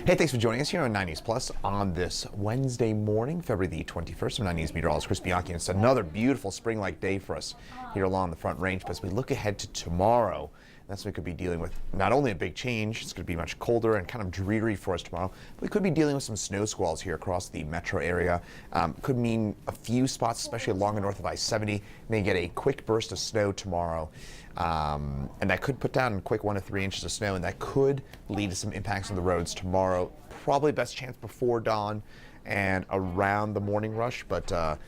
Hey, thanks for joining us here on 9 Plus on this Wednesday morning, February the 21st. I'm 9 meteorologist Chris Bianchi, and it's another beautiful spring-like day for us here along the Front Range. But as we look ahead to tomorrow, that's when we could be dealing with not only a big change, it's going to be much colder and kind of dreary for us tomorrow, but we could be dealing with some snow squalls here across the metro area. Could mean a few spots, especially along the north of I-70, may get a quick burst of snow tomorrow. And that could put down a quick 1 to 3 inches of snow, and that could lead to some impacts on the roads tomorrow. Probably best chance before dawn and around the morning rush, but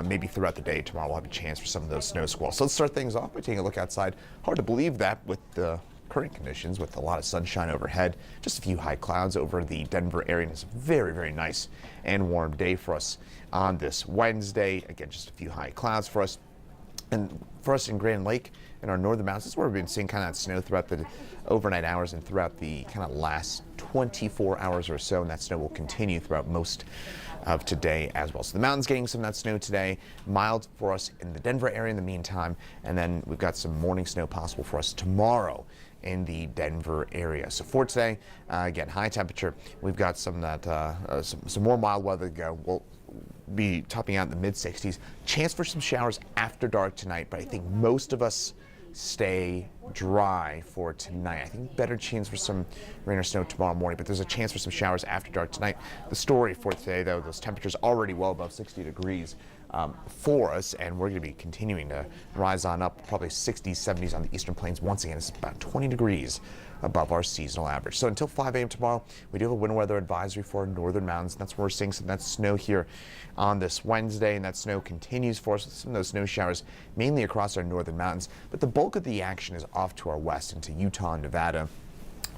maybe throughout the day tomorrow we'll have a chance for some of those snow squalls. So let's start things off by taking a look outside. Hard to believe that with the current conditions, with a lot of sunshine overhead, just a few high clouds over the Denver area, and it's a very, very nice and warm day for us on this Wednesday. Again, just a few high clouds for us. And for us in Grand Lake, in our northern mountains, this is where we've been seeing kind of that snow throughout the overnight hours and throughout the kind of last 24 hours or so, and that snow will continue throughout most of today as well. So the mountains getting some of that snow today, mild for us in the Denver area in the meantime, and then we've got some morning snow possible for us tomorrow in the Denver area. So for today, again, high temperature, we've got some that some more mild weather to go. We'll be topping out in the mid-60s. Chance for some showers after dark tonight, but I think most of us stay dry for tonight. I think better chance for some rain or snow tomorrow morning, but there's a chance for some showers after dark tonight. The story for today, though, those temperatures already well above 60 degrees for us, and we're going to be continuing to rise on up, probably 60s, 70s on the eastern plains. Once again, it's about 20 degrees above our seasonal average. So until 5 a.m. tomorrow, we do have a winter weather advisory for our northern mountains, and that's where we're seeing some of that snow here on this Wednesday, and that snow continues for us with some of those snow showers mainly across our northern mountains, but the bulk of the action is off to our west into Utah and Nevada.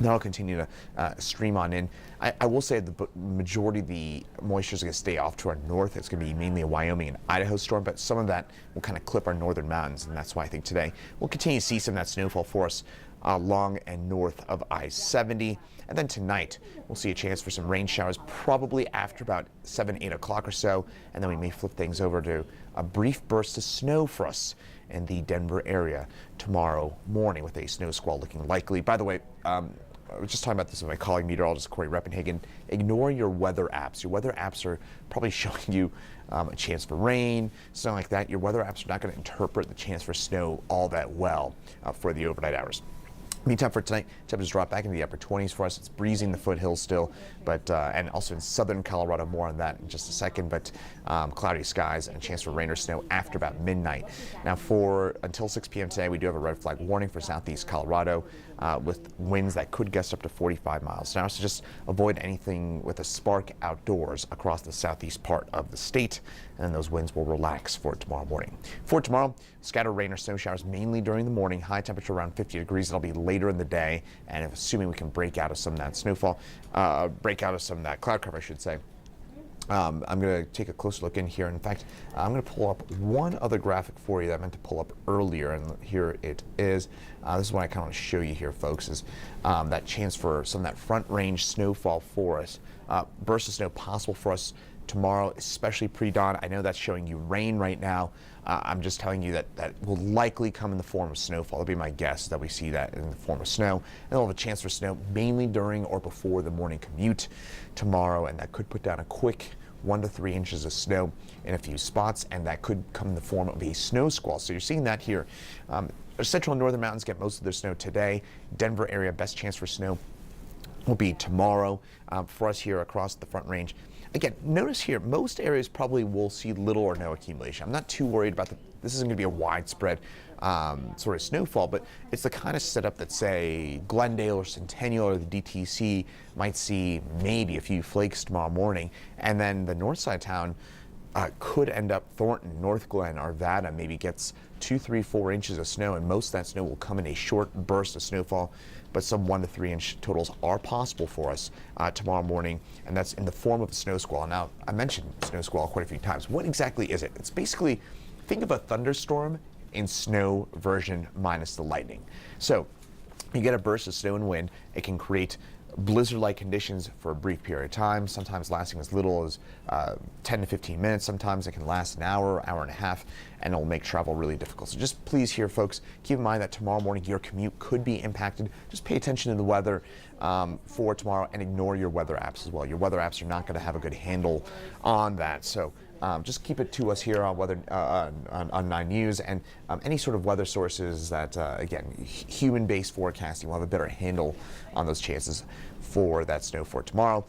That'll continue to stream on in. I will say the majority of the moisture is going to stay off to our north. It's going to be mainly a Wyoming and Idaho storm, but some of that will kind of clip our northern mountains, and that's why I think today we'll continue to see some of that snowfall for us along and north of I-70. And then tonight, we'll see a chance for some rain showers, probably after about 7, 8 o'clock or so, and then we may flip things over to a brief burst of snow for us in the Denver area tomorrow morning, with a snow squall looking likely. By the way, I was just talking about this with my colleague meteorologist Corey Reppenhagen. Ignore your weather apps. Your weather apps are probably showing you a chance for rain, something like that. Your weather apps are not going to interpret the chance for snow all that well for the overnight hours. Meantime, for tonight, temperatures drop back into the upper 20s for us. It's breezing the foothills still, but and also in southern Colorado. More on that in just a second. But cloudy skies and a chance for rain or snow after about midnight. Now, for until 6 p.m. today, we do have a red flag warning for southeast Colorado with winds that could gust up to 45 miles an hour. So just avoid anything with a spark outdoors across the southeast part of the state, and then those winds will relax for tomorrow morning. For tomorrow, scattered rain or snow showers mainly during the morning. High temperature around 50 degrees. It'll be later in the day, and assuming we can break out of some of that snowfall, break out of some of that cloud cover, I should say. I'm going to take a closer look in here. In fact, I'm going to pull up one other graphic for you that I meant to pull up earlier, and here it is. This is what I kind of want to show you here, folks, is that chance for some of that front range snowfall for us. Bursts of snow possible for us tomorrow, especially pre-dawn. I know that's showing you rain right now. I'm just telling you that will likely come in the form of snowfall. That'll be my guess, that we see that in the form of snow. And we'll have a chance for snow mainly during or before the morning commute tomorrow, and that could put down a quick 1 to 3 inches of snow in a few spots, and that could come in the form of a snow squall. So you're seeing that here. Our central and northern mountains get most of their snow today. Denver area, best chance for snow will be tomorrow for us here across the Front Range. Again, notice here, most areas probably will see little or no accumulation. I'm not too worried about this isn't going to be a widespread sort of snowfall, but it's the kind of setup that, say, Glendale or Centennial or the DTC might see maybe a few flakes tomorrow morning, and then the north side of town could end up Thornton, North Glen, Arvada maybe gets 2, 3, 4 inches of snow, and most of that snow will come in a short burst of snowfall, but some 1 to 3 inch totals are possible for us tomorrow morning, and that's in the form of a snow squall. Now, I mentioned snow squall quite a few times. What exactly is it? It's basically, think of a thunderstorm in snow version minus the lightning. So you get a burst of snow and wind. It can create blizzard-like conditions for a brief period of time, sometimes lasting as little as 10 to 15 minutes. Sometimes it can last an hour, hour and a half, and it'll make travel really difficult. So just please here, folks, keep in mind that tomorrow morning your commute could be impacted. Just pay attention to the weather for tomorrow and ignore your weather apps as well. Your weather apps are not going to have a good handle on that. So just keep it to us here on weather on 9 News, and any sort of weather sources that, again, human-based forecasting will have a better handle on those chances for that snow for tomorrow.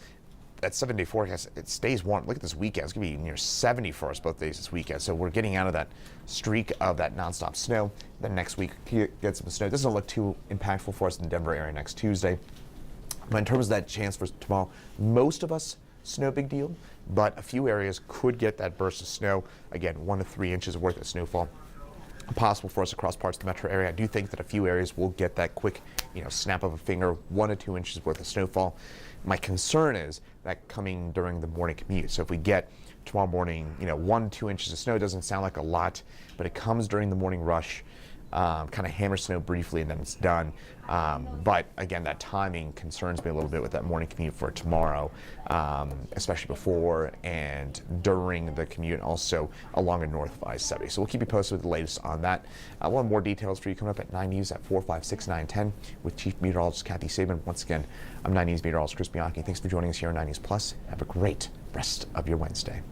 That 7-day forecast, it stays warm. Look at this weekend. It's going to be near 70 for us both days this weekend. So we're getting out of that streak of that nonstop snow. Then next week, get some snow. It doesn't look too impactful for us in the Denver area next Tuesday. But in terms of that chance for tomorrow, most of us, snow big deal, but a few areas could get that burst of snow. Again, 1 to 3 inches worth of snowfall possible for us across parts of the metro area. I do think that a few areas will get that quick, snap of a finger, 1 to 2 inches worth of snowfall. My concern is that coming during the morning commute. So if we get tomorrow morning, 1 to 2 inches of snow, doesn't sound like a lot, but it comes during the morning rush, kind of hammer snow briefly, and then it's done. But again, that timing concerns me a little bit with that morning commute for tomorrow, especially before and during the commute, and also along the north of I-70. So we'll keep you posted with the latest on that. We'll have more details for you coming up at 9 News at 4, 5, 6, 9, 10 with Chief Meteorologist Kathy Sabin. Once again, I'm 9 News Meteorologist Chris Bianchi. Thanks for joining us here on 9 News Plus. Have a great rest of your Wednesday.